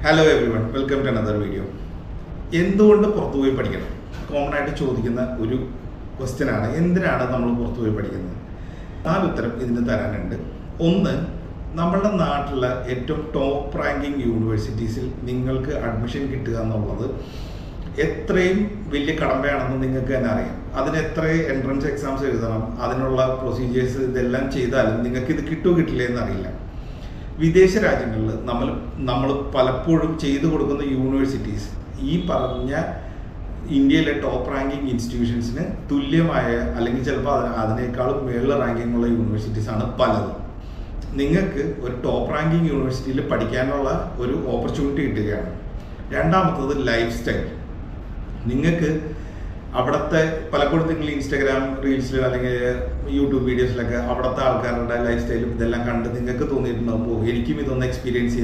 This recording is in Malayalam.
Hello everyone, welcome to another video. എന്തുകൊണ്ട് പുറത്തുപോയി പഠിക്കണം? കോമൺ ആയിട്ട് ചോദിക്കുന്ന ഒരു ക്വസ്റ്റ്യൻ ആണ്, എന്തിനാണ് നമ്മൾ പുറത്തുപോയി പഠിക്കുന്നത്? 4 ഉത്തരം ഇതിന് തരാനുണ്ട്. ഒന്ന്, നമ്മളുടെ നാട്ടിലെ ഏറ്റവും ടോപ്പ് റാങ്കിങ് യൂണിവേഴ്സിറ്റീസിൽ നിങ്ങൾക്ക് അഡ്മിഷൻ കിട്ടുക എന്നുള്ളത് എത്രയും വലിയ കടമ്പയാണെന്ന് നിങ്ങൾക്ക് തന്നെ അറിയാം. അതിന് എത്ര എൻട്രൻസ് എക്സാംസ് എഴുതണം, അതിനുള്ള പ്രൊസീജിയേഴ്സ് ഇതെല്ലാം ചെയ്താലും നിങ്ങൾക്ക് ഇത് കിട്ടുമോ കിട്ടില്ല എന്നറിയില്ല. വിദേശ രാജ്യങ്ങളിൽ നമ്മൾ പലപ്പോഴും ചെയ്തു കൊടുക്കുന്ന യൂണിവേഴ്സിറ്റീസ് ഈ പറഞ്ഞ ഇന്ത്യയിലെ ടോപ്പ് റാങ്കിങ് ഇൻസ്റ്റിറ്റ്യൂഷൻസിന് തുല്യമായ അല്ലെങ്കിൽ ചിലപ്പോൾ അതിനേക്കാളും മേളിൽ റാങ്കിങ് ഉള്ള യൂണിവേഴ്സിറ്റീസ് ആണ് പലതും. നിങ്ങൾക്ക് ഒരു ടോപ്പ് റാങ്കിങ് യൂണിവേഴ്സിറ്റിയിൽ പഠിക്കാനുള്ള ഒരു ഓപ്പർച്യൂണിറ്റി കിട്ടുകയാണ്. രണ്ടാമത്തത് ലൈഫ് സ്റ്റൈൽ. നിങ്ങൾക്ക് അവിടുത്തെ പലപ്പോഴും നിങ്ങൾ ഇൻസ്റ്റാഗ്രാം റീൽസിൽ അല്ലെങ്കിൽ യൂട്യൂബ് വീഡിയോസിലൊക്കെ അവിടുത്തെ ആൾക്കാരുടെ ലൈഫ് സ്റ്റൈലും ഇതെല്ലാം കണ്ട് നിങ്ങൾക്ക് തോന്നിയിട്ടുണ്ടാകുമ്പോൾ എനിക്കും ഇതൊന്ന് എക്സ്പീരിയൻസ് ചെയ്യാം.